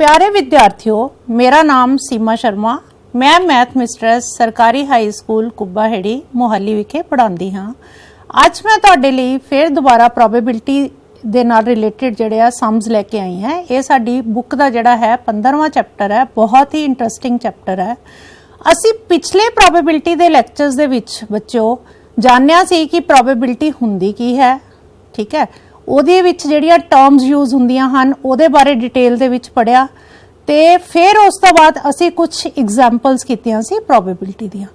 प्यारे विद्यार्थियों, मेरा नाम सीमा शर्मा। मैं मैथ मिस्ट्रेस सरकारी हाई स्कूल कुब्बा हेड़ी मोहाली विखे पढ़ाती हाँ। अज मैं तुहाडे लई फिर दोबारा प्रोबेबिलिटी दे नाल रिलेटेड जिहड़े आ सम्स लैके आई हैं। ये साडी बुक दा जिहड़ा है 15वां चैप्टर है, बहुत ही इंटरस्टिंग चैप्टर है। असी पिछले प्रोबेबिलिटी दे लैक्चरस दे विच बच्चों जानिया सी कि प्रोबेबिलिटी हुंदी की है, ठीक है। ਉਹਦੇ ਵਿੱਚ ਜਿਹੜੀਆਂ ਟਰਮਸ ਯੂਜ਼ ਹੁੰਦੀਆਂ ਹਨ ਉਹਦੇ ਬਾਰੇ ਡਿਟੇਲ ਦੇ ਵਿੱਚ ਪੜਿਆ ਤੇ ਫਿਰ ਉਸ ਤੋਂ ਬਾਅਦ ਅਸੀਂ ਕੁਝ ਐਗਜ਼ਾਮਪਲਸ ਕੀਤੀਆਂ ਸੀ ਪ੍ਰੋਬੇਬਿਲਿਟੀ ਦੀਆਂ।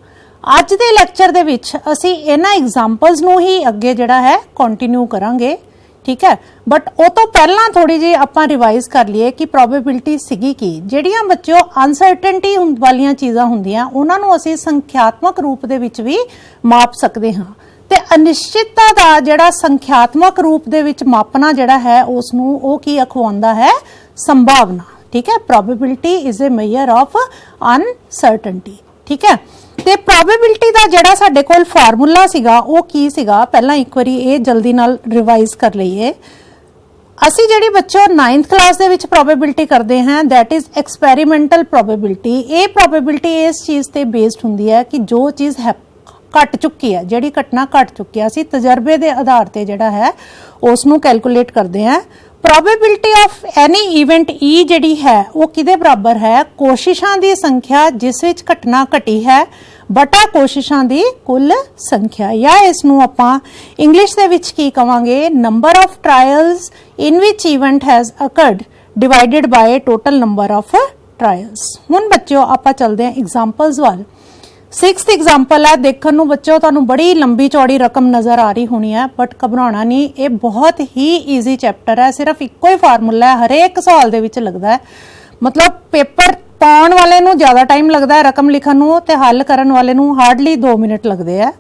ਅੱਜ ਦੇ ਲੈਕਚਰ ਦੇ ਵਿੱਚ ਅਸੀਂ ਇਹਨਾਂ ਐਗਜ਼ਾਮਪਲਸ ਨੂੰ ਹੀ ਅੱਗੇ ਜਿਹੜਾ ਹੈ ਕੰਟੀਨਿਊ ਕਰਾਂਗੇ, ਠੀਕ ਹੈ। ਬਟ ਉਹ ਤੋਂ ਪਹਿਲਾਂ ਥੋੜੀ ਜਿਹੀ ਆਪਾਂ ਰਿਵਾਈਜ਼ ਕਰ ਲਈਏ ਕਿ ਪ੍ਰੋਬੇਬਿਲਿਟੀ ਸੀਗੀ ਕੀ। ਜਿਹੜੀਆਂ ਬੱਚਿਓ ਅਨਸਰਟਨਟੀ ਵਾਲੀਆਂ ਚੀਜ਼ਾਂ ਹੁੰਦੀਆਂ ਉਹਨਾਂ ਨੂੰ ਅਸੀਂ ਸੰਖਿਆਤਮਕ ਰੂਪ ਦੇ ਵਿੱਚ ਵੀ ਮਾਪ ਸਕਦੇ ਹਾਂ ਤੇ ਅਨਿਸ਼ਚਿਤਤਾ ਦਾ ਜਿਹੜਾ ਸੰਖਿਆਤਮਕ ਰੂਪ ਦੇ ਵਿੱਚ ਮਾਪਣਾ ਜਿਹੜਾ ਹੈ ਉਸ ਨੂੰ ਉਹ ਕੀ ਅਖਵਾਉਂਦਾ ਹੈ, ਸੰਭਾਵਨਾ, ਠੀਕ ਹੈ। Probability is a measure of uncertainty, ਠੀਕ ਹੈ। ਤੇ ਪ੍ਰੋਬੇਬਿਲਿਟੀ ਦਾ ਜਿਹੜਾ ਸਾਡੇ ਕੋਲ ਫਾਰਮੂਲਾ ਸੀਗਾ ਉਹ ਕੀ ਸੀਗਾ, ਪਹਿਲਾਂ ਇੱਕ ਵਾਰੀ ਇਹ ਜਲਦੀ ਨਾਲ ਰਿਵਾਈਜ਼ ਕਰ ਲਈਏ। ਅਸੀਂ ਜਿਹੜੀ ਬੱਚੋ 9th ਕਲਾਸ ਦੇ ਵਿੱਚ ਪ੍ਰੋਬੇਬਿਲਿਟੀ ਕਰਦੇ ਹਾਂ ਦੈਟ ਇਜ਼ ਐਕਸਪੈਰੀਮੈਂਟਲ ਪ੍ਰੋਬੇਬਿਲਿਟੀ। ਇਹ ਪ੍ਰੋਬੇਬਿਲਿਟੀ ਇਸ ਚੀਜ਼ ਤੇ ਬੇਸਡ ਹੁੰਦੀ ਹੈ ਕਿ ਜੋ ਚੀਜ਼ घट चुकी है, जिहड़ी घटना घट चुकी है, असीं तजर्बे के आधार पर जिहड़ा है उसनूं कैलकुलेट करते हैं। Probability of any event E जिहड़ी है वो किहदे बराबर है, कोशिशां दी संख्या जिस विच घटना घटी है बटा कोशिशां दी कुल संख्या, या इसनूं आपां इंग्लिश दे विच की कहांगे, number of trials in which event has occurred divided by total number of trials. हुण बच्चों आपां चलदे हां एग्जांपल्स वाल। 6th एग्जाम्पल है, देखने नूं बच्चों तुहानूं बड़ी लंबी चौड़ी रकम नज़र आ रही होनी है, बट घबराना नहीं, ये बहुत ही ईजी चैप्टर है। सिर्फ इक्को ही फार्मूला है, हरेक सवाल दे विच लगदा है। मतलब पेपर पाउण वाले नूं ज़्यादा टाइम लगता है रकम लिखण नूं ते हल करन वाले नूं हार्डली 2 मिनट लगते हैं।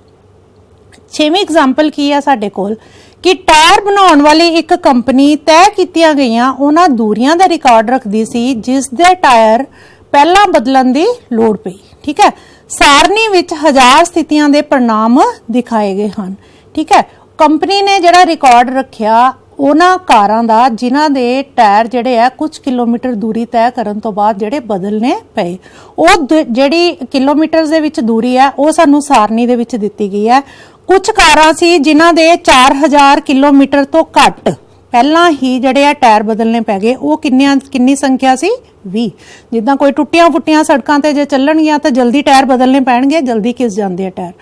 6वीं एग्जाम्पल की है साडे कोल कि टायर बनाउण वाली एक कंपनी तय कीतियां गईयां उन्हां दूरियां दा रिकॉर्ड रखदी सी जिस दे टायर पहला बदलण दी लोड़ पई, ठीक है। सारनी विच 1000 स्थितियां दे परिणाम दिखाए गए हैं, ठीक है। कंपनी ने जिहड़ा रिकॉर्ड रखिया उन्हां कारां दा जिन्हां दे टायर जिहड़े आ कुछ किलोमीटर दूरी तय करन तो बाद जिहड़े बदलने पए, ਉਹ ਜਿਹੜੀ ਕਿਲੋਮੀਟਰ ਦੇ ਵਿੱਚ ਦੂਰੀ ਹੈ ਉਹ ਸਾਨੂੰ ਸਾਰਨੀ ਦੇ ਵਿੱਚ ਦਿੱਤੀ ਗਈ ਹੈ। ਕੁਝ ਕਾਰਾਂ ਸੀ ਜਿਨ੍ਹਾਂ ਦੇ 4000 ਕਿਲੋਮੀਟਰ ਤੋਂ ਘੱਟ ਪਹਿਲਾਂ ਹੀ ਜਿਹੜੇ ਆ ਟਾਇਰ ਬਦਲਨੇ ਪੈ ਗਏ। ਉਹ ਕਿੰਨੀ ਸੰਖਿਆ ਸੀ, 20। ਜਿੱਦਾਂ ਕੋਈ ਟੁੱਟੀਆਂ ਫੁੱਟੀਆਂ ਸੜਕਾਂ ਤੇ ਜੇ ਚੱਲਣਗੀਆਂ ਤਾਂ ਜਲਦੀ ਟਾਇਰ ਬਦਲਨੇ ਪੈਣਗੇ, ਜਲਦੀ ਘਿਸ ਜਾਂਦੇ ਆ ਟਾਇਰ।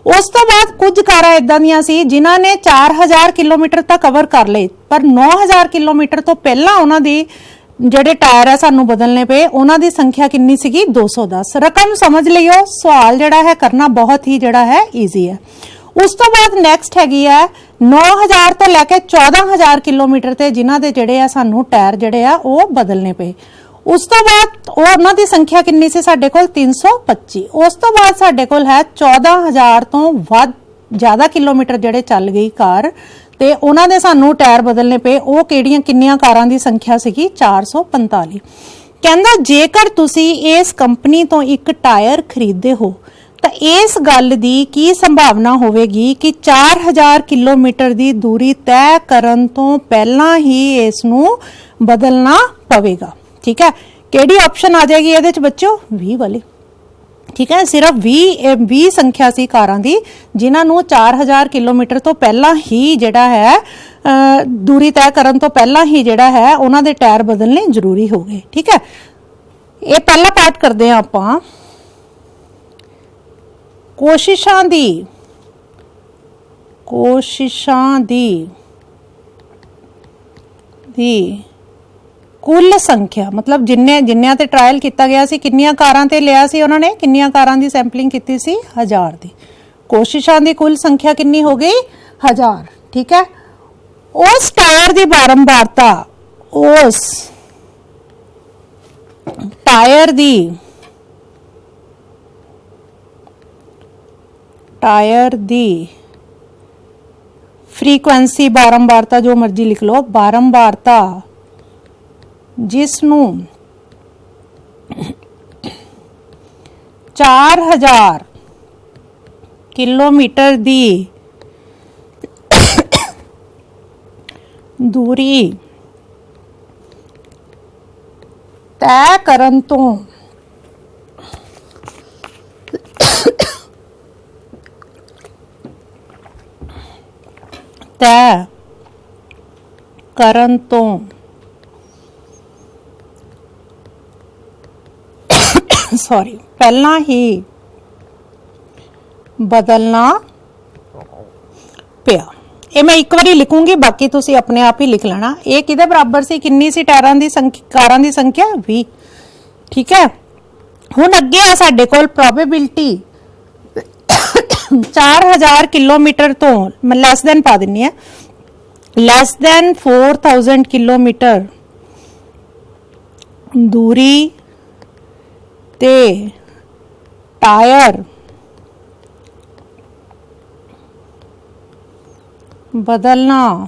ਉਸ ਤੋਂ ਬਾਅਦ ਕੁਝ ਕਾਰਾਂ ਇਦਾਂ ਦੀਆਂ ਸੀ ਜਿਨ੍ਹਾਂ ਨੇ 4000 ਕਿਲੋਮੀਟਰ ਤਾਂ ਕਵਰ ਕਰ ਲਏ, ਪਰ 9000 ਕਿਲੋਮੀਟਰ ਤੋਂ ਪਹਿਲਾਂ ਉਹਨਾਂ ਦੀ ਜਿਹੜੇ ਟਾਇਰ ਆ ਸਾਨੂੰ ਬਦਲਨੇ ਪਏ, ਉਹਨਾਂ ਦੀ ਸੰਖਿਆ ਕਿੰਨੀ ਸੀਗੀ, 210। ਰਕਮ ਸਮਝ ਲਿਓ, ਸਵਾਲ ਜਿਹੜਾ ਹੈ ਕਰਨਾ ਬਹੁਤ ਹੀ ਜਿਹੜਾ ਹੈ ਈਜ਼ੀ ਹੈ। ਉਸ ਤੋਂ ਬਾਅਦ ਨੈਕਸਟ ਹੈਗੀ ਹੈ 9000 ਤੋਂ ਲੈ ਕੇ 14000 ਕਿਲੋਮੀਟਰ ਤੇ ਜਿਨ੍ਹਾਂ ਦੇ ਜਿਹੜੇ ਆ ਸਾਨੂੰ ਟਾਇਰ ਜਿਹੜੇ ਆ ਉਹ ਬਦਲਨੇ ਪਏ। ਉਸ ਤੋਂ ਬਾਅਦ ਉਹਨਾਂ ਦੀ ਸੰਖਿਆ ਕਿੰਨੀ ਸੀ ਸਾਡੇ ਕੋਲ, 325। ਉਸ ਤੋਂ ਬਾਅਦ ਸਾਡੇ ਕੋਲ ਹੈ 14000 ਤੋਂ ਵੱਧ ਜ਼ਿਆਦਾ ਕਿਲੋਮੀਟਰ ਜਿਹੜੇ ਚੱਲ ਗਈ ਕਾਰ ਤੇ ਉਹਨਾਂ ਦੇ ਸਾਨੂੰ ਟਾਇਰ ਬਦਲਨੇ ਪਏ। ਉਹ ਕਿੰਨੀਆਂ ਕਾਰਾਂ ਦੀ ਸੰਖਿਆ ਸੀਗੀ, 445। ਕਹਿੰਦਾ ਜੇਕਰ ਤੁਸੀਂ ਇਸ ਕੰਪਨੀ ਤੋਂ ਇੱਕ ਟਾਇਰ ਖਰੀਦਦੇ ਹੋ ਤਾਂ ਇਸ ਗੱਲ ਦੀ ਕੀ ਸੰਭਾਵਨਾ ਹੋਵੇਗੀ ਕਿ 4000 ਕਿਲੋਮੀਟਰ ਦੀ ਦੂਰੀ ਤੈਅ ਕਰਨ ਤੋਂ ਪਹਿਲਾਂ ਹੀ ਇਸ ਨੂੰ ਬਦਲਣਾ ਪਵੇਗਾ, ਠੀਕ ਹੈ। ਕਿਹੜੀ ਆਪਸ਼ਨ ਆ ਜਾਏਗੀ ਇਹਦੇ ਚ ਬੱਚੋ, 20 ਵਾਲੀ, ਠੀਕ ਹੈ। ਸਿਰਫ 20 ਸੰਖਿਆ ਸੀ ਕਾਰਾਂ ਦੀ ਜਿਨ੍ਹਾਂ ਨੂੰ 4000 ਕਿਲੋਮੀਟਰ ਤੋਂ ਪਹਿਲਾਂ ਹੀ ਜਿਹੜਾ ਹੈ ਦੂਰੀ ਤੈਅ ਕਰਨ ਤੋਂ ਪਹਿਲਾਂ ਹੀ ਜਿਹੜਾ ਹੈ ਉਹਨਾਂ ਦੇ ਟਾਇਰ ਬਦਲਣੇ ਜ਼ਰੂਰੀ ਹੋ ਗਏ, ਠੀਕ ਹੈ। ਇਹ ਪਹਿਲਾ ਪਾਰਟ ਕਰਦੇ ਹਾਂ ਆਪਾਂ ਕੋਸ਼ਿਸ਼ਾਂ ਦੀ ਕੁੱਲ ਸੰਖਿਆ, मतलब ਜਿੰਨਿਆਂ ਤੇ ਟ੍ਰਾਇਲ ਕੀਤਾ ਗਿਆ ਸੀ, ਕਿੰਨੀਆਂ ਕਾਰਾਂ ਤੇ ਲਿਆ ਸੀ ਉਹਨਾਂ ਨੇ, ਕਿੰਨੀਆਂ ਕਾਰਾਂ ਦੀ ਸੈਂਪਲਿੰਗ ਕੀਤੀ ਸੀ, 1000 ਦੀ। ਕੋਸ਼ਿਸ਼ਾਂ ਦੀ ਕੁੱਲ ਸੰਖਿਆ ਕਿੰਨੀ ਹੋ ਗਈ, 1000, ਠੀਕ ਹੈ। ਉਸ ਟਾਇਰ ਦੀ ਬਾਰੰਬਾਰਤਾ, ਉਸ ਟਾਇਰ ਦੀ फ्रीक्वेंसी, बारंबारता जो मर्जी लिख लो, बारंबारता जिसनूं 4000 किलोमीटर दी दूरी ਤੈਅ ਕਰਨ ਤੋਂ ਤੈਅ ਕਰਨ ਤੋਂ ਸੌਰੀ ਪਹਿਲਾਂ ਹੀ ਬਦਲਣਾ ਪਿਆ। ਇਹ ਮੈਂ ਇੱਕ ਵਾਰੀ ਲਿਖੂੰਗੀ, ਬਾਕੀ ਤੁਸੀਂ ਆਪਣੇ ਆਪ ਹੀ ਲਿਖ ਲੈਣਾ। ਇਹ ਕਿਹਦੇ ਬਰਾਬਰ ਸੀ? ਕਿੰਨੀ ਸੀ ਟਾਇਰਾਂ ਦੀ ਸੰਖਿਆ, ਕਾਰਾਂ ਦੀ ਸੰਖਿਆ? 20। ਠੀਕ ਹੈ। ਹੁਣ ਅੱਗੇ ਆ ਸਾਡੇ ਕੋਲ ਪ੍ਰੋਬੇਬਿਲਿਟੀ 4000 ਕਿਲੋਮੀਟਰ ਤੋਂ ਮੈਂ ਲੈਸ ਦੈਨ ਪਾ ਦਿੰਨੀ ਆ, ਲੈਸ ਦੈਨ 4000 ਕਿਲੋਮੀਟਰ ਦੂਰੀ ਤੇ ਟਾਇਰ ਬਦਲਣਾ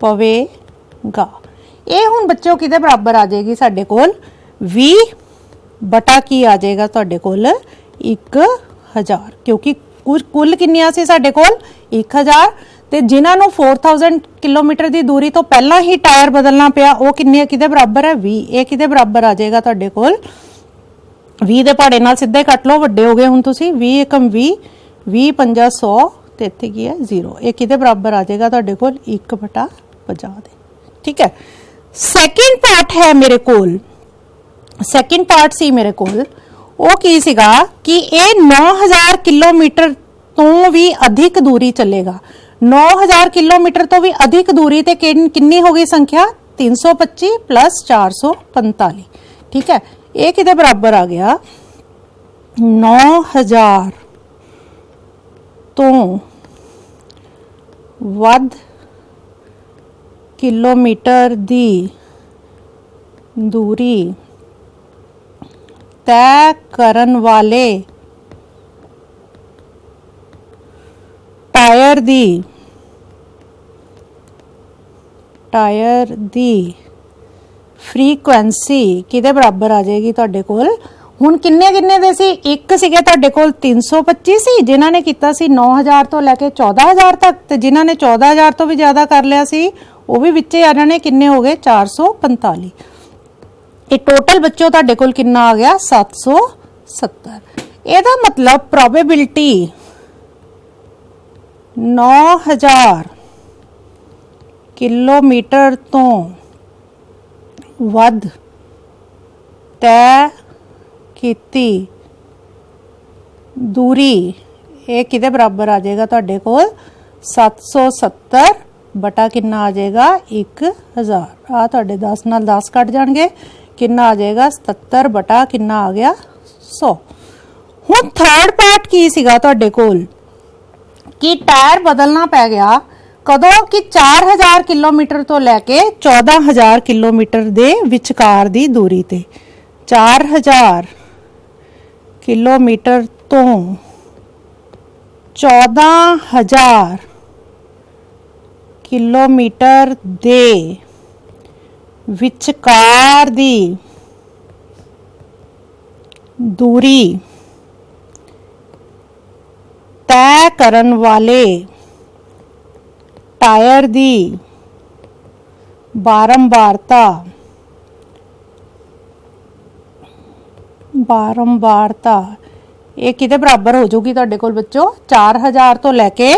ਪਵੇਗਾ। ਇਹ ਹੁਣ ਬੱਚੋ ਕਿਹਦੇ ਬਰਾਬਰ ਆ ਜਾਏਗੀ ਸਾਡੇ ਕੋਲ? 20 ਬਟਾ ਕੀ ਆ ਜਾਏਗਾ ਤੁਹਾਡੇ ਕੋਲ? 1000, ਕਿਉਂਕਿ ਕੁੱਲ ਕਿੰਨੀਆਂ ਸੀ ਸਾਡੇ ਕੋਲ? 1000, ਤੇ ਜਿਨ੍ਹਾਂ ਨੂੰ 4000 ਕਿਲੋਮੀਟਰ ਦੀ ਦੂਰੀ ਤੋਂ ਪਹਿਲਾਂ ਹੀ ਟਾਇਰ ਬਦਲਣਾ ਪਿਆ ਉਹ ਕਿੰਨੇ ਕਿਹਦੇ ਬਰਾਬਰ ਹੈ? 20। ਇਹ ਕਿਹਦੇ ਬਰਾਬਰ ਆ ਜਾਏਗਾ ਤੁਹਾਡੇ ਕੋਲ? 20 ਦੇ ਪਹਾੜੇ ਨਾਲ ਸਿੱਧੇ ਕੱਟ ਲਓ, ਵੱਡੇ ਹੋ ਗਏ ਹੁਣ ਤੁਸੀਂ। 20 ਏਕਮ 20, 20 ਪੰਜਾ 100 ਤੇ ਇੱਥੇ ਕੀ ਹੈ? 0। ਇਹ ਕਿਹਦੇ ਬਰਾਬਰ ਆ ਜਾਏਗਾ ਤੁਹਾਡੇ ਕੋਲ? 1/50 ਦੇ। ਠੀਕ ਹੈ। ਸੈਕਿੰਡ ਪਾਰਟ ਹੈ ਮੇਰੇ ਕੋਲ, ਸੈਕਿੰਡ ਪਾਰਟ ਸੀ ਮੇਰੇ ਕੋਲ, ਉਹ ਕੀ ਸੀਗਾ ਕਿ ਇਹ 9000 ਕਿਲੋਮੀਟਰ ਤੋਂ ਵੀ ਅਧਿਕ ਦੂਰੀ ਚੱਲੇਗਾ। 9000 ਕਿਲੋਮੀਟਰ ਤੋਂ ਵੀ ਅਧਿਕ ਦੂਰੀ ਤੇ ਕਿੰਨੀ ਹੋ ਗਈ ਸੰਖਿਆ? 325 + 445। ਠੀਕ ਹੈ। ਇਹ ਕਿਹਦੇ ਬਰਾਬਰ ਆ ਗਿਆ? 9000 ਤੋਂ ਵੱਧ ਕਿਲੋਮੀਟਰ ਦੀ ਦੂਰੀ ਤੈਅ ਕਰਨ ਵਾਲੇ ਟਾਇਰ ਦੀ ਫ੍ਰੀਕੁਐਂਸੀ ਕਿਹਦੇ ਬਰਾਬਰ ਆ ਜਾਏਗੀ ਤੁਹਾਡੇ ਕੋਲ? ਹੁਣ ਕਿੰਨੇ ਦੇ ਸੀ? ਇੱਕ ਸੀਗੇ ਤੁਹਾਡੇ ਕੋਲ 325 ਸੀ ਜਿਨ੍ਹਾਂ ਨੇ ਕੀਤਾ ਸੀ 9000 ਤੋਂ ਲੈ ਕੇ 14000 ਤੱਕ, ਤੇ ਜਿਨ੍ਹਾਂ ਨੇ 14000 ਤੋਂ ਵੀ ਜ਼ਿਆਦਾ ਕਰ ਲਿਆ ਸੀ ਉਹ ਵੀ ਵਿੱਚੇ ਆ ਜਾਣੇ। ਕਿੰਨੇ ਹੋ ਗਏ? 445। ਇਹ ਟੋਟਲ ਬੱਚੋ ਤੁਹਾਡੇ ਕੋਲ ਕਿੰਨਾ ਆ ਗਿਆ? 770। ਇਹਦਾ ਮਤਲਬ ਪ੍ਰੋਬੇਬਿਲਿਟੀ 9000 ਕਿਲੋਮੀਟਰ ਤੋਂ ਵੱਧ ਤੈਅ ਕੀਤੀ ਦੂਰੀ, ਇਹ ਕਿਹਦੇ ਬਰਾਬਰ ਆ ਜਾਏਗਾ ਤੁਹਾਡੇ ਕੋਲ? 770 ਬਟਾ ਕਿੰਨਾ ਆ ਜਾਏਗਾ? 1000। ਆ ਤੁਹਾਡੇ 10 ਨਾਲ 10 ਕੱਟ ਜਾਣਗੇ, ਕਿੰਨਾ ਆ ਜਾਏਗਾ? 77 ਬਟਾ ਕਿੰਨਾ ਆ ਗਿਆ? 100। ਹੁਣ ਥਰਡ ਪਾਰਟ ਕੀ ਸੀਗਾ ਤੁਹਾਡੇ ਕੋਲ ਕਿ ਟਾਇਰ ਬਦਲਣਾ ਪੈ ਗਿਆ ਕਦੋਂ? ਕਿ 4000 ਕਿਲੋਮੀਟਰ ਤੋਂ ਲੈ ਕੇ 14000 ਕਿਲੋਮੀਟਰ ਦੇ ਵਿਚਕਾਰ ਦੀ ਦੂਰੀ ਤੇ। 4000 ਕਿਲੋਮੀਟਰ ਤੋਂ 14000 ਕਿਲੋਮੀਟਰ ਦੇ ਵਿਚਕਾਰ ਦੀ ਦੂਰੀ ਤੈਅ ਕਰਨ ਵਾਲੇ ਟਾਇਰ ਦੀ ਬਾਰੰਬਾਰਤਾ ਇਹ ਕਿਹਦੇ ਬਰਾਬਰ ਹੋ ਜਾਊਗੀ ਤੁਹਾਡੇ ਕੋਲ ਬੱਚੋ? 4000 ਤੋਂ ਲੈ ਕੇ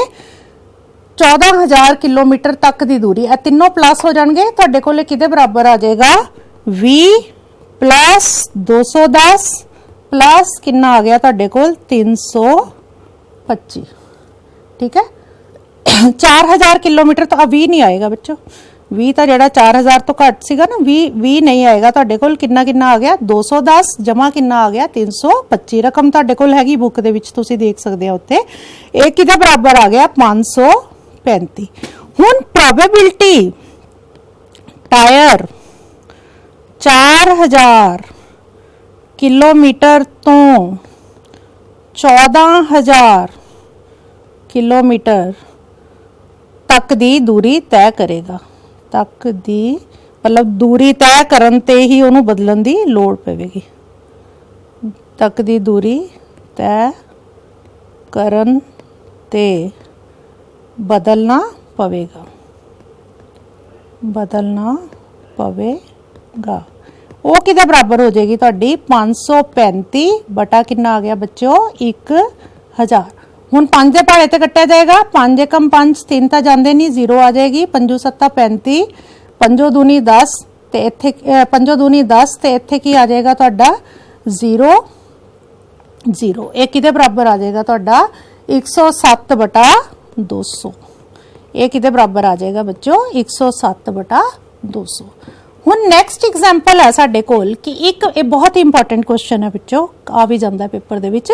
14000 ਕਿਲੋਮੀਟਰ ਤੱਕ ਦੀ ਦੂਰੀ। ਇਹ ਤਿੰਨੋਂ ਪਲੱਸ ਹੋ ਜਾਣਗੇ ਤੁਹਾਡੇ ਕੋਲ। ਕਿਹਦੇ ਬਰਾਬਰ ਆ ਜਾਏਗਾ? 20 + 210 ਪਲੱਸ ਕਿੰਨਾ ਆ ਗਿਆ ਤੁਹਾਡੇ ਕੋਲ? 325। ਠੀਕ ਹੈ। 4000 ਕਿਲੋਮੀਟਰ ਤਾਂ 20 ਨਹੀਂ ਆਏਗਾ ਬੱਚੋ। 20 ਤਾਂ ਜਿਹੜਾ 4000 ਤੋਂ ਘੱਟ ਸੀਗਾ ਨਾ, 20 ਨਹੀਂ ਆਏਗਾ ਤੁਹਾਡੇ ਕੋਲ। ਕਿੰਨਾ ਆ ਗਿਆ? 210 ਜਮਾ ਕਿੰਨਾ ਆ ਗਿਆ? 325। ਰਕਮ ਤੁਹਾਡੇ ਕੋਲ ਹੈਗੀ ਬੁੱਕ ਦੇ ਵਿੱਚ, ਤੁਸੀਂ ਦੇਖ ਸਕਦੇ ਹੋ ਉੱਤੇ। ਇਹ ਕਿਹਦੇ ਬਰਾਬਰ ਆ ਗਿਆ? 535। ਹੁਣ ਪ੍ਰੋਬੇਬਿਲਿਟੀ ਟਾਇਰ 4000 ਕਿਲੋਮੀਟਰ ਤੋਂ 14000 ਕਿਲੋਮੀਟਰ ਤੱਕ ਦੀ ਦੂਰੀ ਤੈਅ ਕਰੇਗਾ। ਤੱਕ ਦੀ ਮਤਲਬ ਦੂਰੀ ਤੈਅ ਕਰਨ ਤੇ ਹੀ ਉਹਨੂੰ ਬਦਲਣ ਦੀ ਲੋੜ ਪਵੇਗੀ। ਤੱਕ ਦੀ ਦੂਰੀ ਤੈਅ ਕਰਨ ਤੇ ਬਦਲਣਾ ਪਵੇਗਾ। वो किदे बराबर हो जाएगी तुहाडी 535 बटा कितना आ गया बच्चों 1000। हुण 5 दे पहाड़े ते कट्टिया जाएगा 5 एकम 5 3 तां जांदे नहीं 0 आ जाएगी 5 7 35 5 दूनी 10 ते इत्थे 5 दूनी 10 ते इत्थे की आ जाएगा तुहाडा 0 0 ये किदे बराबर आ जाएगा तुहाडा 107 बटा 200। ये किदे बराबर आ जाएगा बच्चों 107 बटा 200। हुण नैक्सट एग्जाम्पल है साडे कोल कि एक ये बहुत ही इंपॉर्टेंट क्वेश्चन है बच्चों आ भी जाता पेपर दे विच।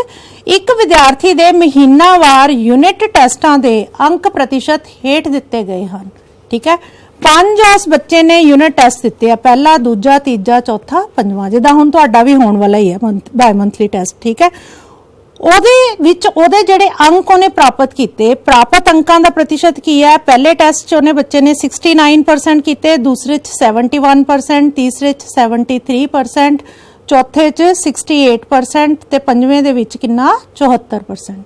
एक विद्यार्थी दे महीनावार यूनिट टेस्टां दे अंक प्रतिशत हेठ दिते गए हैं। ठीक है 5 उस बच्चे ने यूनिट टेस्ट दिते हैं पहला दूजा तीजा चौथा पंजवां जिदा हुण तुहाडा भी होने वाला ही है बाय मंथली टेस्ट। ठीक है ਉਹਦੇ ਵਿੱਚ ਉਹਦੇ ਜਿਹੜੇ ਅੰਕ ਉਹਨੇ ਪ੍ਰਾਪਤ ਕੀਤੇ ਪ੍ਰਾਪਤ ਅੰਕਾਂ ਦਾ ਪ੍ਰਤੀਸ਼ਤ ਕੀ ਹੈ ਪਹਿਲੇ ਟੈਸਟ 'ਚ ਉਹਨੇ ਬੱਚੇ ਨੇ 69% ਕੀਤੇ ਦੂਸਰੇ 'ਚ 71% ਤੀਸਰੇ 'ਚ 73% ਚੌਥੇ 'ਚ 68% ਤੇ ਪੰਜਵੇਂ ਦੇ ਵਿੱਚ ਕਿੰਨਾ 74%।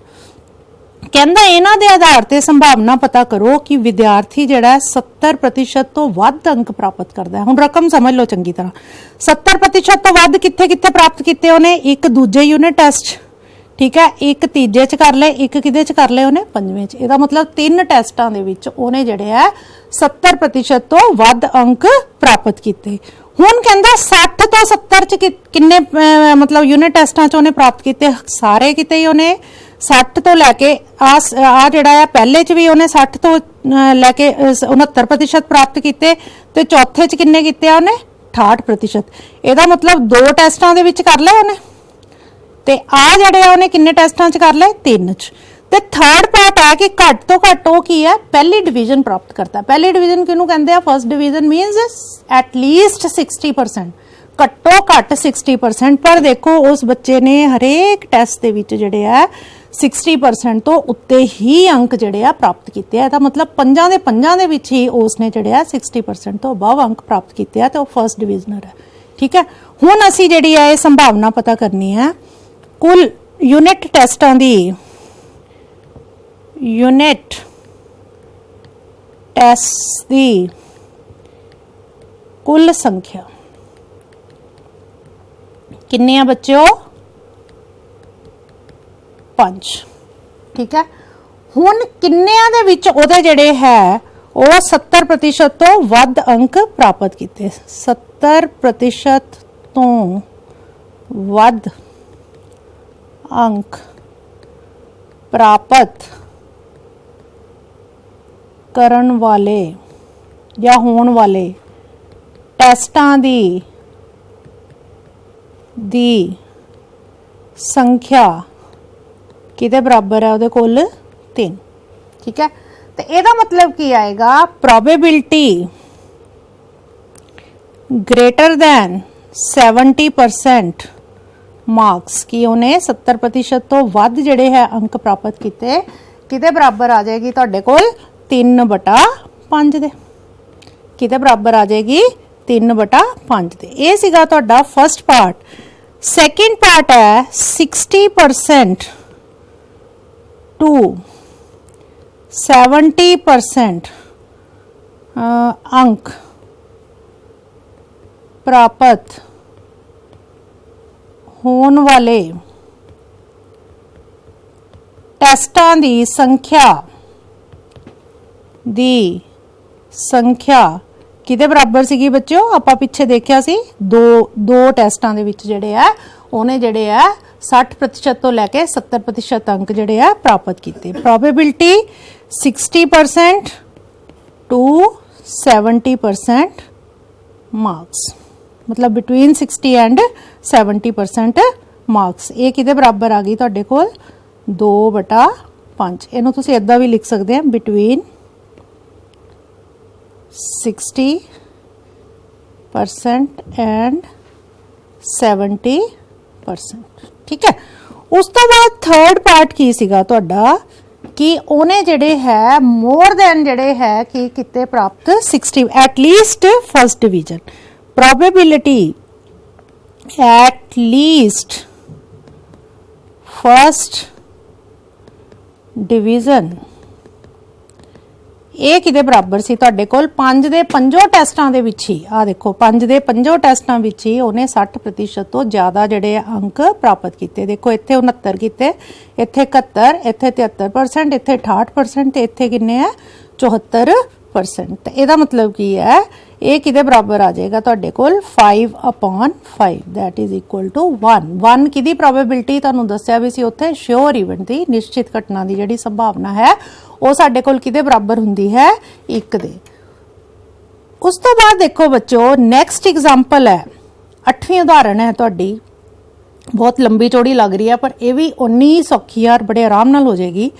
ਕਹਿੰਦਾ ਇਹਨਾਂ ਦੇ ਆਧਾਰ ਤੇ ਸੰਭਾਵਨਾ ਪਤਾ ਕਰੋ ਕਿ ਵਿਦਿਆਰਥੀ ਜਿਹੜਾ 70% ਤੋਂ ਵੱਧ ਅੰਕ ਪ੍ਰਾਪਤ ਕਰਦਾ ਹੈ। ਹੁਣ ਰਕਮ ਸਮਝ ਲਓ ਚੰਗੀ ਤਰ੍ਹਾਂ 70% ਤੋਂ ਵੱਧ ਕਿੱਥੇ ਕਿੱਥੇ ਪ੍ਰਾਪਤ ਕੀਤੇ ਉਹਨੇ ਇੱਕ ਦੂਜੇ ਯੂਨਿਟ ਟੈਸਟ ठीक है एक तीजे च कर ले एक किदे च कर ले उन्हें पंजवें च। ਇਹਦਾ मतलब 3 ਟੈਸਟਾਂ ਦੇ ਵਿੱਚ ਉਹਨੇ ਜਿਹੜੇ ਹੈ 70% ਤੋਂ ਵੱਧ ਅੰਕ ਪ੍ਰਾਪਤ ਕੀਤੇ। ਹੁਣ ਕਹਿੰਦਾ 60 ਤੋਂ 70 ਚ ਕਿੰਨੇ मतलब यूनिट ਟੈਸਟਾਂ ਚ ਉਹਨੇ ਪ੍ਰਾਪਤ ਕੀਤੇ ਸਾਰੇ ਕਿਤੇ ਹੀ ਉਹਨੇ 60 ਤੋਂ ਲੈ ਕੇ ਆ ਜਿਹੜਾ ਹੈ ਪਹਿਲੇ ਚ ਵੀ ਉਹਨੇ 60 ਤੋਂ ਲੈ ਕੇ 69% ਪ੍ਰਾਪਤ ਕੀਤੇ ਤੇ ਚੌਥੇ ਚ ਕਿੰਨੇ ਕੀਤੇ ਆ ਉਹਨੇ 68%। ਇਹਦਾ मतलब 2 ਟੈਸਟਾਂ ਦੇ ਵਿੱਚ ਕਰ ਲਿਆ ਉਹਨੇ ਤੇ ਆ ਜਿਹੜੇ ਆ ਉਹਨੇ ਕਿੰਨੇ ਟੈਸਟਾਂ ਚ ਕਰ ਲਏ 3 ਚ। ਤੇ ਥਰਡ ਪਾਰਟ ਹੈ ਕਿ ਘੱਟ ਤੋਂ ਘੱਟ ਉਹ ਕੀ ਹੈ ਪਹਿਲੀ ਡਿਵੀਜ਼ਨ ਪ੍ਰਾਪਤ ਕਰਤਾ। ਪਹਿਲੀ ਡਿਵੀਜ਼ਨ ਕਿਹਨੂੰ ਕਹਿੰਦੇ ਆ first division means at least 60% ਘੱਟੋ ਘੱਟ 60%। ਪਰ ਦੇਖੋ ਉਸ ਬੱਚੇ ਨੇ ਹਰੇਕ ਟੈਸਟ ਦੇ ਵਿੱਚ ਜਿਹੜੇ ਆ 60% ਤੋਂ ਉੱਤੇ ਹੀ ਅੰਕ ਜਿਹੜੇ ਆ ਪ੍ਰਾਪਤ ਕੀਤੇ ਆ। ਇਹਦਾ ਮਤਲਬ ਪੰਜਾਂ ਦੇ ਵਿੱਚ ਹੀ ਉਸਨੇ ਜਿਹੜੇ ਆ 60% ਤੋਂ ਅਬਵ ਅੰਕ ਪ੍ਰਾਪਤ ਕੀਤੇ ਆ ਤੇ ਉਹ ਫਰਸਟ ਡਿਵੀਜ਼ਨਰ ਹੈ। ਠੀਕ ਹੈ ਹੁਣ ਅਸੀਂ ਜਿਹੜੀ ਆ ਇਹ ਸੰਭਾਵਨਾ ਪਤਾ ਕਰਨੀ ਹੈ कुल यूनिट टेस्टां दी यूनिट टेस्ट दी कुल संख्या किन्नी है बच्चों 5। ठीक है हुण किन्नियां दे विच ओहदे जिहड़े है ਉਹ 70% ਤੋਂ ਵੱਧ ਅੰਕ ਪ੍ਰਾਪਤ ਕੀਤੇ 70% ਤੋਂ ਵੱਧ अंक प्राप्त करन वाले या होने वाले टेस्टां दी संख्या किदे बराबर है उहदे कोल 3। ठीक है तो ਇਹਦਾ मतलब की आएगा प्रोबेबिलिटी ग्रेटर दैन 70% मार्क्स की उन्हें 70% तो वध जिहड़े है अंक प्राप्त किए किदे बराबर आ जाएगी तुहाडे कोल 3/5 दे। किदे बराबर आ जाएगी 3/5 दे। ये सीगा तुहाडा फर्स्ट पार्ट। सैकेंड पार्ट है 60% टू 70% अंक प्राप्त होने वाले टेस्टां दी संख्या किदे बराबर सीगी बच्चों आपां पिछे देखिया सी दो टेस्टां दे विच जिहड़े है उहने जिहड़े है 60% तो लैके 70% अंक जिहड़े है प्राप्त कीते। प्रोबेबिलिटी 60% टू 70% मार्क्स मतलब बिटवीन 60 एंड 70% मार्क्स। ये किदे बराबर आ गई तुहाडे कोल 2/5। इहनूं तुसीं इदां भी लिख सकते हैं बिटवीन 60% एंड 70%। ठीक है उस तो बाद थर्ड पार्ट की सीगा तुहाडा कि उन्हें जिहड़े है मोर दैन जिहड़े है कि किते प्राप्त 60 at least first division. Probability at least first division ਇਹ ਕਿਹਦੇ ਬਰਾਬਰ ਸੀ ਤੁਹਾਡੇ ਕੋਲ 5 ਦੇ 5 ਟੈਸਟਾਂ ਦੇ ਵਿੱਚ ਹੀ। ਆ ਦੇਖੋ 5 ਦੇ 5 ਟੈਸਟਾਂ ਵਿੱਚ ਹੀ ਉਹਨੇ 60% ਤੋਂ ਜ਼ਿਆਦਾ ਜਿਹੜੇ ਅੰਕ ਪ੍ਰਾਪਤ ਕੀਤੇ। ਦੇਖੋ ਇੱਥੇ 69 ਕੀਤੇ, ਇੱਥੇ 71, ਇੱਥੇ 73%, ਇੱਥੇ 68% ਤੇ ਇੱਥੇ ਕਿੰਨੇ ਹੈ 74%। ਇਹਦਾ ਮਤਲਬ ਕੀ ਹੈ, ਇਹ ਕਿਹਦੇ ਬਰਾਬਰ ਆ ਜਾਏਗਾ ਤੁਹਾਡੇ ਕੋਲ 5/5 that is equal to 1। 1 ਕਿਹਦੀ ਪ੍ਰੋਬੇਬਿਲਿਟੀ ਤੁਹਾਨੂੰ ਦੱਸਿਆ ਵੀ ਸੀ ਉੱਥੇ, ਸ਼ੋਰ ਇਵੈਂਟ ਦੀ, ਨਿਸ਼ਚਿਤ ਘਟਨਾ ਦੀ ਜਿਹੜੀ ਸੰਭਾਵਨਾ ਹੈ ਉਹ ਸਾਡੇ ਕੋਲ ਕਿਹਦੇ ਬਰਾਬਰ ਹੁੰਦੀ ਹੈ 1 ਦੇ। ਉਸ ਤੋਂ ਬਾਅਦ ਦੇਖੋ ਬੱਚੋ ਨੈਕਸਟ ਐਗਜ਼ਾਮਪਲ ਹੈ, 8ਵੀਂ ਉਦਾਹਰਣ ਹੈ ਤੁਹਾਡੀ, ਬਹੁਤ ਲੰਬੀ ਚੌੜੀ ਲੱਗ ਰਹੀ ਹੈ ਪਰ ਇਹ ਵੀ ਉਨੀ ਹੀ ਸੌਖੀ ਆ, ਬੜੇ ਆਰਾਮ ਨਾਲ ਹੋ ਜਾਏਗੀ।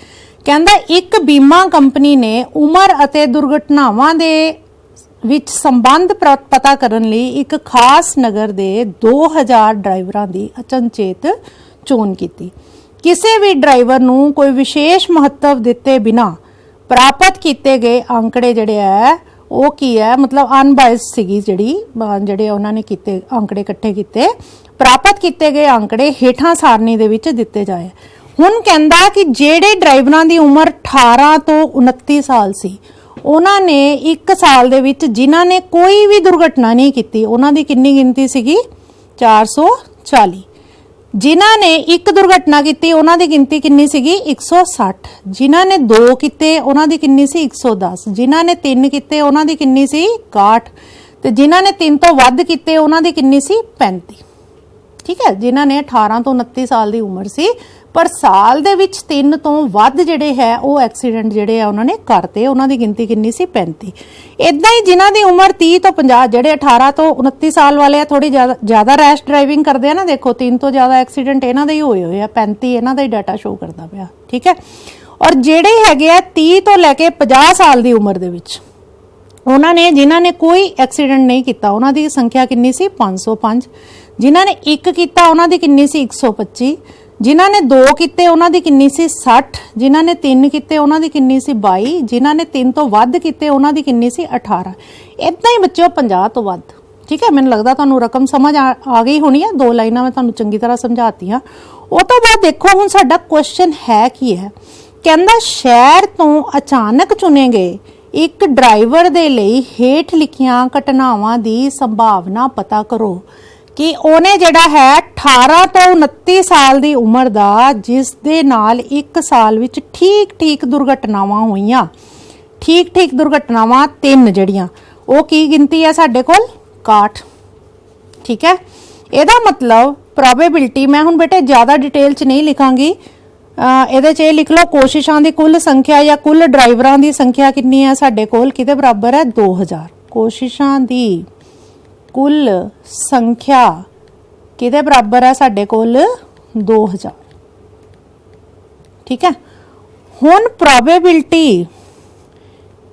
ਕਹਿੰਦਾ ਇੱਕ ਬੀਮਾ ਕੰਪਨੀ ਨੇ ਉਮਰ ਅਤੇ ਦੁਰਘਟਨਾਵਾਂ ਦੇ ਵਿੱਚ ਸੰਬੰਧ ਪਤਾ ਕਰਨ ਲਈ ਇੱਕ ਖਾਸ ਨਗਰ ਦੇ 2000 ਡਰਾਈਵਰਾਂ ਦੀ ਅਚਨਚੇਤ ਚੋਣ ਕੀਤੀ। ਕਿਸੇ ਵੀ ਡਰਾਈਵਰ ਨੂੰ ਕੋਈ ਵਿਸ਼ੇਸ਼ ਮਹੱਤਵ ਦਿੱਤੇ ਬਿਨਾ ਪ੍ਰਾਪਤ ਕੀਤੇ ਗਏ ਅੰਕੜੇ ਜਿਹੜੇ ਹੈ ਉਹ ਕੀ ਹੈ, ਮਤਲਬ ਅਨਬਾਇਸਡ ਸੀਗੀ ਜਿਹੜੇ ਉਹਨਾਂ ਨੇ ਕੀਤੇ ਅੰਕੜੇ ਇਕੱਠੇ ਕੀਤੇ, ਪ੍ਰਾਪਤ ਕੀਤੇ ਗਏ ਅੰਕੜੇ ਹੇਠਾਂ ਸਾਰਣੀ ਦੇ ਵਿੱਚ ਦਿੱਤੇ ਜਾਏ। ਹੁਣ ਕਹਿੰਦਾ ਕਿ ਜਿਹੜੇ ਡਰਾਈਵਰਾਂ ਦੀ ਉਮਰ 18 ਤੋਂ 29 ਸਾਲ ਸੀ, ਉਹਨਾਂ ਨੇ 1 ਸਾਲ ਦੇ ਵਿੱਚ ਜਿਨ੍ਹਾਂ ਨੇ ਕੋਈ ਵੀ ਦੁਰਘਟਨਾ ਨਹੀਂ ਕੀਤੀ, ਉਹਨਾਂ ਦੀ ਕਿੰਨੀ ਗਿਣਤੀ ਸੀਗੀ 440। ਜਿਨ੍ਹਾਂ ਨੇ ਇੱਕ ਦੁਰਘਟਨਾ ਕੀਤੀ ਉਹਨਾਂ ਦੀ ਗਿਣਤੀ ਕਿੰਨੀ ਸੀਗੀ 160। ਜਿਨ੍ਹਾਂ ਨੇ 2 ਕੀਤੇ ਉਹਨਾਂ ਦੀ ਕਿੰਨੀ ਸੀ 110। ਜਿਨ੍ਹਾਂ ਨੇ 3 ਕੀਤੇ ਉਹਨਾਂ ਦੀ ਕਿੰਨੀ ਸੀ 61 ਤੇ ਜਿਨ੍ਹਾਂ ਨੇ 3 ਤੋਂ ਵੱਧ ਕੀਤੇ ਉਹਨਾਂ ਦੀ ਕਿੰਨੀ ਸੀ 35। ਠੀਕ ਹੈ, ਜਿਨ੍ਹਾਂ ਨੇ 18 ਤੋਂ 29 ਸਾਲ ਦੀ ਉਮਰ ਸੀ ਪਰ ਸਾਲ ਦੇ ਵਿੱਚ 3 ਤੋਂ ਵੱਧ ਜਿਹੜੇ ਹੈ ਉਹ ਐਕਸੀਡੈਂਟ ਜਿਹੜੇ ਆ ਉਹਨਾਂ ਨੇ ਕਰਤੇ, ਉਹਨਾਂ ਦੀ ਗਿਣਤੀ ਕਿੰਨੀ ਸੀ 35। ਇਦਾਂ ਹੀ ਜਿਨ੍ਹਾਂ ਦੀ ਉਮਰ 30 ਤੋਂ 50, ਜਿਹੜੇ 18 ਤੋਂ 29 ਸਾਲ ਵਾਲੇ ਆ, ਥੋੜੀ ਜ਼ਿਆਦਾ ਰੈਸ਼ ਡਰਾਈਵਿੰਗ ਕਰਦੇ ਆ ਨਾ, ਦੇਖੋ 3 ਤੋਂ ਜ਼ਿਆਦਾ ਐਕਸੀਡੈਂਟ ਇਹਨਾਂ ਦੇ ਹੀ ਹੋਏ ਆ, 35 ਇਹਨਾਂ ਦਾ ਹੀ ਡਾਟਾ ਸ਼ੋ ਕਰਦਾ ਪਿਆ। ਠੀਕ ਹੈ, ਔਰ ਜਿਹੜੇ ਹੈਗੇ ਆ 30 ਤੋਂ ਲੈ ਕੇ 50 ਸਾਲ ਦੀ ਉਮਰ ਦੇ ਵਿੱਚ, ਉਹਨਾਂ ਨੇ ਜਿਨ੍ਹਾਂ ਨੇ ਕੋਈ ਐਕਸੀਡੈਂਟ ਨਹੀਂ ਕੀਤਾ ਉਹਨਾਂ ਦੀ ਸੰਖਿਆ ਕਿੰਨੀ ਸੀ 505। ਜਿਨ੍ਹਾਂ ਨੇ 1 ਕੀਤਾ ਉਹਨਾਂ ਦੀ ਕਿੰਨੀ ਸੀ 125। ਜਿਨ੍ਹਾਂ ਨੇ 2 ਕੀਤੇ ਉਹਨਾਂ ਦੀ ਕਿੰਨੀ ਸੀ 60। ਜਿਨ੍ਹਾਂ ਨੇ 3 ਕੀਤੇ ਉਹਨਾਂ ਦੀ ਕਿੰਨੀ ਸੀ 22। ਜਿਨ੍ਹਾਂ ਨੇ 3 ਤੋਂ ਵੱਧ ਕੀਤੇ ਉਹਨਾਂ ਦੀ ਕਿੰਨੀ ਸੀ 18। ਇਦਾਂ ਹੀ ਬੱਚਿਓ 50 ਤੋਂ ਵੱਧ। ਠੀਕ ਹੈ, ਮੈਨੂੰ ਲੱਗਦਾ ਤੁਹਾਨੂੰ ਰਕਮ ਸਮਝ ਆ ਗਈ ਹੋਣੀ ਹੈ, 2 ਲਾਈਨਾਂ ਮੈਂ ਤੁਹਾਨੂੰ ਚੰਗੀ ਤਰ੍ਹਾਂ ਸਮਝਾਤੀਆਂ। ਉਹ ਤੋਂ ਬਾਅਦ ਦੇਖੋ ਹੁਣ ਸਾਡਾ ਕੁਐਸਚਨ ਹੈ ਕੀ ਹੈ, ਕਹਿੰਦਾ ਸ਼ਹਿਰ ਤੋਂ ਅਚਾਨਕ ਚੁਣੇ ਗਏ ਇੱਕ ਡਰਾਈਵਰ ਦੇ ਲਈ ਹੇਠ ਲਿਖੀਆਂ ਘਟਨਾਵਾਂ ਦੀ ਸੰਭਾਵਨਾ ਪਤਾ ਕਰੋ ਕਿ ਉਹਨੇ ਜਿਹੜਾ ਹੈ 18 ਤੋਂ 29 ਸਾਲ ਦੀ ਉਮਰ ਦਾ, ਜਿਸ ਦੇ ਨਾਲ 1 ਸਾਲ ਵਿੱਚ ਠੀਕ ਦੁਰਘਟਨਾਵਾਂ ਹੋਈਆਂ, ਠੀਕ ਦੁਰਘਟਨਾਵਾਂ 3 ਜਿਹੜੀਆਂ, ਉਹ ਕੀ ਗਿਣਤੀ ਹੈ ਸਾਡੇ ਕੋਲ 61। ਠੀਕ ਹੈ, ਇਹਦਾ ਮਤਲਬ ਪ੍ਰੋਬੇਬਿਲਿਟੀ, ਮੈਂ ਹੁਣ ਬੇਟੇ ਜ਼ਿਆਦਾ ਡਿਟੇਲ 'ਚ ਨਹੀਂ ਲਿਖਾਂਗੀ, ਇਹਦੇ 'ਚ ਇਹ ਲਿਖ ਲਓ ਕੋਸ਼ਿਸ਼ਾਂ ਦੀ ਕੁੱਲ ਸੰਖਿਆ ਜਾਂ ਕੁੱਲ ਡਰਾਈਵਰਾਂ ਦੀ ਸੰਖਿਆ ਕਿੰਨੀ ਹੈ ਸਾਡੇ ਕੋਲ, ਕਿਹਦੇ ਬਰਾਬਰ ਹੈ 2000। ਕੋਸ਼ਿਸ਼ਾਂ ਦੀ ਕੁੱਲ ਸੰਖਿਆ ਕਿਹਦੇ ਬਰਾਬਰ ਹੈ ਸਾਡੇ ਕੋਲ 2000। ਠੀਕ ਹੈ, ਹੁਣ ਪ੍ਰੋਬੇਬਿਲਿਟੀ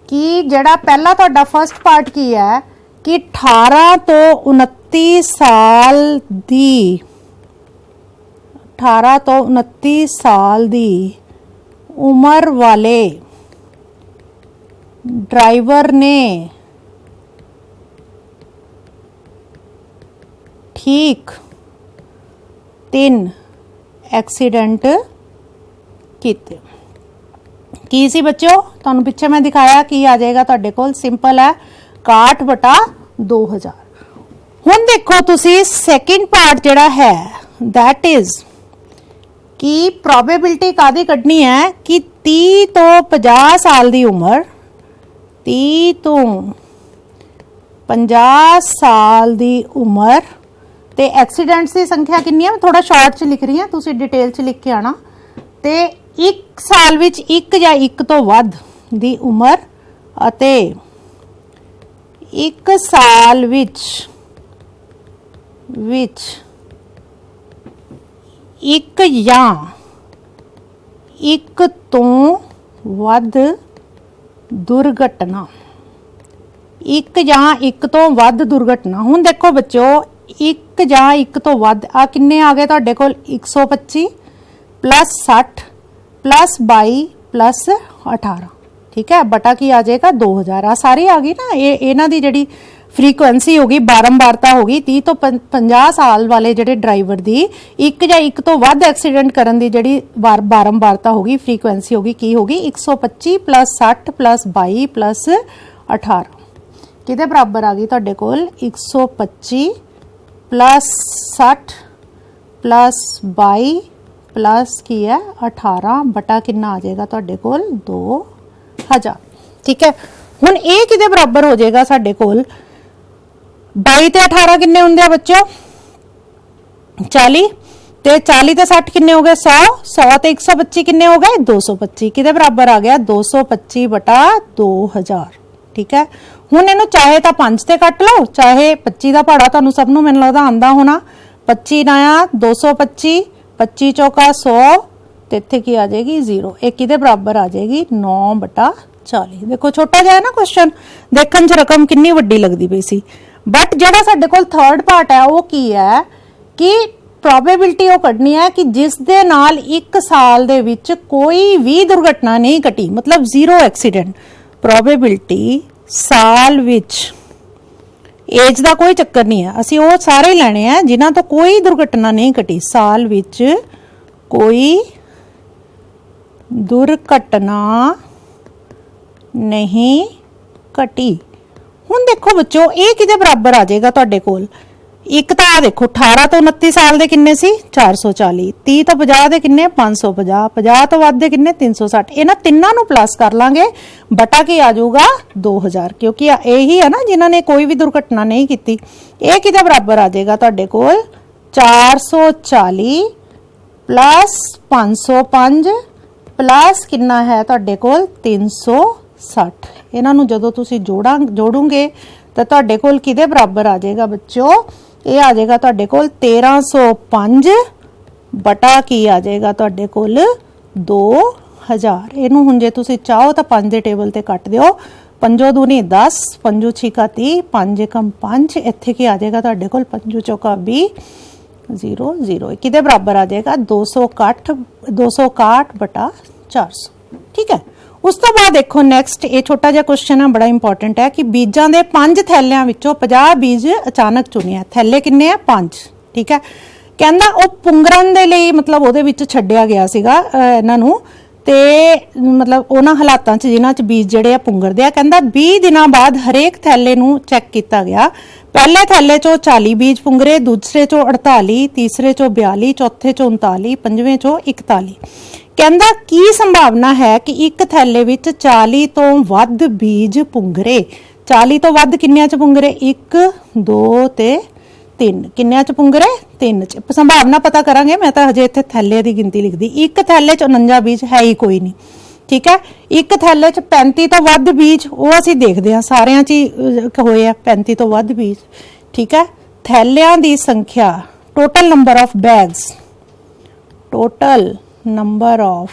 ਕਿ ਜਿਹੜਾ ਪਹਿਲਾ ਤੁਹਾਡਾ ਫਸਟ ਪਾਰਟ ਕੀ ਹੈ ਕਿ 18 ਤੋਂ 29 ਸਾਲ ਦੀ 18 ਤੋਂ 29 ਸਾਲ ਦੀ ਉਮਰ ਵਾਲੇ ਡਰਾਈਵਰ ਨੇ ठीक 3 एक्सीडेंट किते। की सी बच्चों, तुहानू पिछे मैं दिखाया की आ जाएगा तुहाडे कोल, सिंपल है 61/2000। हुण देखो तुसी सैकेंड पार्ट जिहड़ा है दैट इज कि प्रोबेबिलिटी कादी कढनी है कि 30 तो 50 साल दी उमर, 30 तो 50 साल दी उमर ते एक्सीडेंट्स की संख्या कितनी है, थोड़ा शॉर्ट च लिख रही है, तुसी डिटेल च लिख के आना। ते 1 साल विच 1 या 1 तो वध दी उमर अते 1 साल विच 1 या 1 तो वध दुर्घटना, 1 या 1 तो वध दुर्घटना। हुण देखो बच्चों 1 ਜਾਂ 1 ਤੋਂ ਵੱਧ ਆ ਕਿੰਨੇ ਆ ਗਏ ਤੁਹਾਡੇ ਕੋਲ 125 + 60 + 22 + 18। ਠੀਕ ਹੈ, ਬਟਾ ਕੀ ਆ ਜਾਏਗਾ 2000। ਆ ਸਾਰੀ ਆ ਗਈ ਨਾ, ਇਹ ਇਹਨਾਂ ਦੀ ਜਿਹੜੀ ਫ੍ਰੀਕੁਐਂਸੀ ਹੋ ਗਈ, ਬਾਰੰਬਾਰਤਾ ਹੋ ਗਈ 30 ਤੋਂ 50 ਸਾਲ ਵਾਲੇ ਜਿਹੜੇ ਡਰਾਈਵਰ ਦੀ ਇੱਕ ਜਾਂ ਇੱਕ ਤੋਂ ਵੱਧ ਐਕਸੀਡੈਂਟ ਕਰਨ ਦੀ ਜਿਹੜੀ ਬਾਰੰਬਾਰਤਾ ਹੋ ਗਈ, ਫ੍ਰੀਕੁਐਂਸੀ ਹੋ ਗਈ, ਕੀ ਹੋ ਗਈ 125 + 60 + 22 + 18 ਕਿਹਦੇ ਬਰਾਬਰ ਆ ਗਈ ਤੁਹਾਡੇ ਕੋਲ 125 + 60 + 22 प्लस की है 18 बटा कितना आ जाएगा तुहाडे कोल 2000। ठीक है, हुण ये किदे बराबर हो जाएगा साडे कोल 22 ते 18 किन्ने हुंदे आ बच्चों 40 ते 40 ते 60 किन्ने हो गए 100 100 ते 125 किन्ने हो गए 225 किदे बराबर आ गया 225 बटा 2000। ठीक है, हुण इहनूं चाहे तां 5 ते कट लो चाहे 25 दा पहाड़ा तुहानूं सब नूं मैनूं लगदा आंदा होना 25 आया 225 25 चौका 100 ते इत्थे की आ जाएगी 0 एक किदे बराबर आ जाएगी 9 बटा 40। देखो छोटा जिहा ना क्वेश्चन देखण च रकम कितनी वड्डी लगदी पई सी बट जिहड़ा साडे कोल थर्ड पार्ट है वो की है कि प्रोबेबिलिटी वो कढनी है कि जिस दे नाल एक साल दे विच कोई भी दुर्घटना नहीं घटी मतलब 0 एक्सीडेंट। प्रोबेबिलिटी साल विच एज का कोई चक्कर नहीं है असी वो सारे ही लेने हैं जिन्हां तो कोई दुर्घटना नहीं घटी साल विच कोई दुर्घटना नहीं घटी। हुण देखो बच्चों ये किदे बराबर आ जाएगा तुहाडे कोल एक तो आ देखो 18 तो 29 साल दे किन्ने सी 440 30 तो 50 दे किन्ने 550 50 तो वध दे किन्ने 360 इन्हां तिन्नां नूं प्लस कर लांगे बटा की आ जाऊगा 2000 क्योंकि यही है ना जिन्हां ने कोई भी दुर्घटना नहीं की। ये किदे बराबर आ जाएगा तुहाडे कोल 440 प्लस 505 प्लस किन्ना है तुहाडे कोल 360। इन्हां नूं जदों तुसीं जोड़ोगे तो तुहाडे कोल किदे बराबर आ जाएगा बच्चों ये आ जाएगा तुहाडे कोल 1305 बटा की आ जाएगा तुहाडे कोल 2000। इहनूं हुण जे तुसीं चाहो तो 5 दे टेबल ते कट दिओ 5 दूनी 10 5 6 30 5 एकम 5 इत्थे की आ जाएगा तुहाडे कोल 5 चौका 20 0 0 किदे बराबर आ जाएगा 261 बटा 400। ठीक है, उस तो बाद देखो नैक्सट ये छोटा जिहा क्वेश्चन है बड़ा इंपॉर्टेंट है कि बीजां दे 5 थैलियां विचों 50 बीज अचानक चुने थैले किन्ने आ 5। ठीक है, कहंदा ओ पुंगरन दे लई मतलब ओहदे विच छड्डिया गया सीगा इन्हां नूं ते मतलब उन्हां हालातां च जिन्हां च बीज जिहड़े आ पुंगरदे आ कहंदा 20 दिनां बाद हरेक थैले नूं चैक कीता गया पहले थैले चों 40 बीज पुंगरे दूसरे चों 48 तीसरे चों 42 चौथे चों 39 पंजवें चों 41। कहंदा की संभावना है कि एक थैले विच 40 तो वध बीज पुंगरे 40 तो वध किन्नियां च पुंगरे 1 2 ते 3 किन्नियां च पुंगरे 3 च। संभावना पता करांगे मैं तो हजे इत्थे थैले दी गिनती लिखदी एक थैले च 49 बीज है ही कोई नहीं। ठीक है, एक थैले च 35 तो वध बीज वो असीं देखदे हां सारियां च होए आ 35 तो वध बीज। ठीक है, थैलियां दी संख्या total number of bags total number of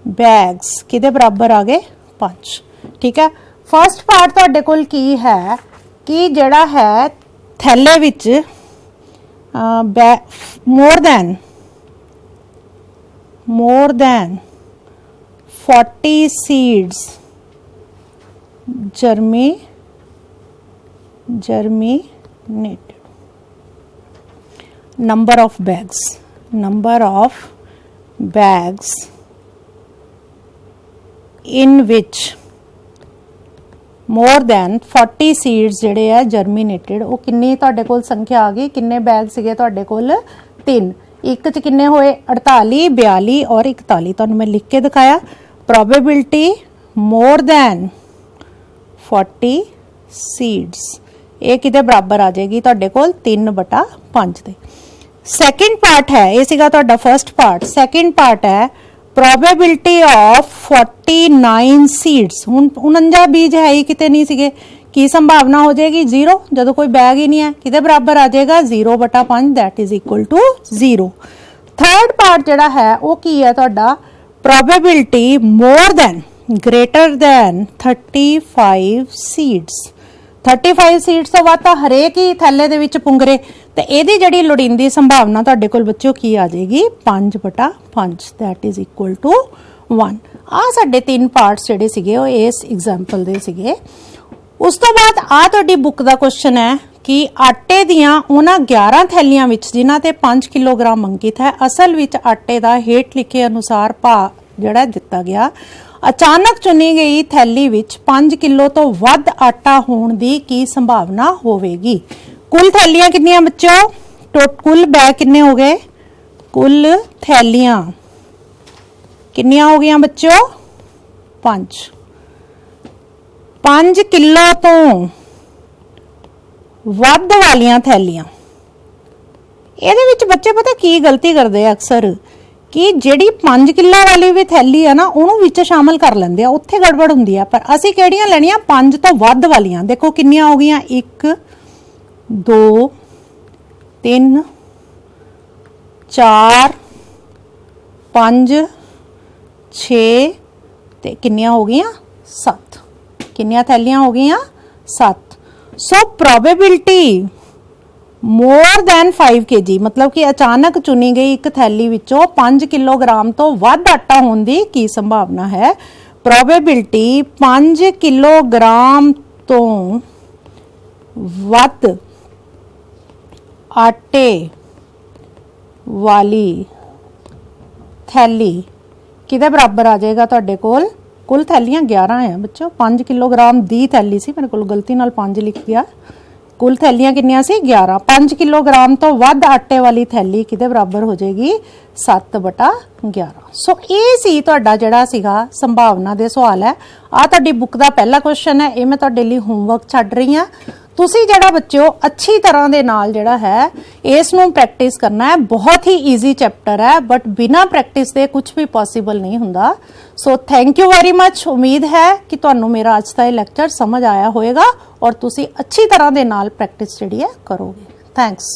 bags किदे बराबर आ गए 5। ठीक है, फर्स्ट पार्ट तुहाडे कोल की है कि जिहड़ा है थैले विच more than 40 seeds germinated number of bags in which more than 40 seeds ਜਿਹੜੇ ਆ germinated ਉਹ ਕਿੰਨੀ ਤੁਹਾਡੇ ਕੋਲ ਸੰਖਿਆ ਆ ਗਈ ਕਿੰਨੇ ਬੈਗ ਸੀਗੇ ਤੁਹਾਡੇ ਕੋਲ 3 ਇੱਕ ਚ ਕਿੰਨੇ ਹੋਏ 48 42 और 41 ਤੁਹਾਨੂੰ ਮੈਂ ਲਿਖ ਕੇ ਦਿਖਾਇਆ। probability more than 40 seeds ਇਹ ਕਿਤੇ ਬਰਾਬਰ ਆ ਜਾਏਗੀ ਤੁਹਾਡੇ ਕੋਲ 3/5 ਦੇ। ਸੈਕਿੰਡ ਪਾਰਟ ਹੈ ਇਹ ਸੀਗਾ ਤੁਹਾਡਾ ਫਰਸਟ ਪਾਰਟ। ਸੈਕਿੰਡ ਪਾਰਟ ਹੈ probability of 49 seeds ਹੁਣ 49 बीज है ही किते नहीं सीगे की संभावना हो जाएगी 0 जदों कोई बैग ही नहीं है किते बराबर आ जाएगा 0/5 that is equal to 0। Third part जिहड़ा है वो की है तुहाडा probability more than greater than 35 seeds 35 seeds तो वध हरेक ही थैले दे विच पुंगरे ते इहदी जिहड़ी लोड़ींदी संभावना तुहाडे कोल बच्चों की आ जाएगी 5/5 दैट इज इक्वल टू 1। आ साडे 3 पार्ट्स जिहड़े सीगे इस एग्जाम्पल दे सीगे। ਉਸ ਤੋਂ ਬਾਅਦ ਆ ਤੁਹਾਡੀ ਬੁੱਕ ਦਾ ਕੁਐਸਚਨ ਹੈ ਕਿ ਆਟੇ ਦੀਆਂ ਉਹਨਾਂ 11 ਥੈਲੀਆਂ ਵਿੱਚ ਜਿਨ੍ਹਾਂ ਤੇ 5 ਕਿਲੋਗ੍ਰਾਮ ਅੰਕਿਤ ਹੈ, ਅਸਲ ਵਿੱਚ ਆਟੇ ਦਾ ਹੇਠ ਲਿਖੇ ਅਨੁਸਾਰ ਭਾਅ ਜਿਹੜਾ ਦਿੱਤਾ ਗਿਆ। ਅਚਾਨਕ ਚੁਣੀ ਗਈ ਥੈਲੀ ਵਿੱਚ 5 ਕਿਲੋ ਤੋਂ ਵੱਧ ਆਟਾ ਹੋਣ ਦੀ ਕੀ ਸੰਭਾਵਨਾ ਹੋਵੇਗੀ? ਕੁੱਲ ਥੈਲੀਆਂ ਕਿੰਨੀਆਂ ਬੱਚੋ? ਕੁੱਲ ਬੈਗ ਕਿੰਨੇ ਹੋ ਗਏ? ਕੁੱਲ ਥੈਲੀਆਂ ਕਿੰਨੀਆਂ ਹੋ ਗਈਆਂ ਬੱਚੋ? 5 ਕਿਲੋ ਤੋਂ ਵੱਧ ਵਾਲੀਆਂ ਥੈਲੀਆਂ। ਇਹਦੇ ਵਿੱਚ ਬੱਚੇ ਪਤਾ ਕੀ ਗਲਤੀ ਕਰਦੇ ਆ ਅਕਸਰ ਕਿ ਜਿਹੜੀ 5 ਕਿਲੋ ਵਾਲੀ ਵੀ ਥੈਲੀ ਆ ਨਾ ਉਹਨੂੰ ਵਿੱਚ ਸ਼ਾਮਲ ਕਰ ਲੈਂਦੇ ਆ, ਉੱਥੇ ਗੜਬੜ ਹੁੰਦੀ ਆ। ਪਰ ਅਸੀਂ ਕਿਹੜੀਆਂ ਲੈਣੀਆਂ? 5 ਤੋਂ ਵੱਧ ਵਾਲੀਆਂ। ਦੇਖੋ ਕਿੰਨੀਆਂ ਹੋ ਗਈਆਂ? 1 2 3 4 5 6 ਤੇ ਕਿੰਨੀਆਂ ਹੋ ਗਈਆਂ? 7। ਕਿੰਨੀਆਂ ਥੈਲੀਆਂ ਹੋ ਗਈਆਂ? 7। ਸੋ ਪ੍ਰੋਬੇਬਿਲਿਟੀ ਮੋਰ ਦੈਨ 5 kg मतलब कि अचानक चुनी गई एक थैली विचों 5 किलोग्राम तो वध आटा होने की की संभावना है? प्रोबेबिलिटी 5 किलोग्राम तो वध आटे वाली थैली किहदे बराबर आ जाएगा तुहाडे कोल? कुल थैलियां 11 है बच्चों। 5 किलोग्राम दी थैली सी, मेरे को गलती नाल 5 लिख दिया। कुल थैलियां कितनियां सी? 11। 5 किलोग्राम तो वध आटे वाली थैली किहदे बराबर हो जाएगी? 7/11। सो ये सी तुहाडा जिहड़ा सीगा संभावना दे सवाल है। आ तुहाडी बुक दा पहला क्वेश्चन है, ये मैं तुहाडे लई होमवर्क छड्ड रही हां। तुसी जिहड़ा बच्चों अच्छी तरह दे नाल जिहड़ा है इस नूं प्रैक्टिस करना है। बहुत ही ईजी चैप्टर है, बट बिना प्रैक्टिस दे कुछ भी पॉसिबल नहीं हुंदा। So thank you very much. उम्मीद है कि तुहानूं मेरा अज दा लैक्चर समझ आया होएगा और तुसी अच्छी तरह दे नाल प्रैक्टिस जिहड़ी है करोगे। थैंक्स।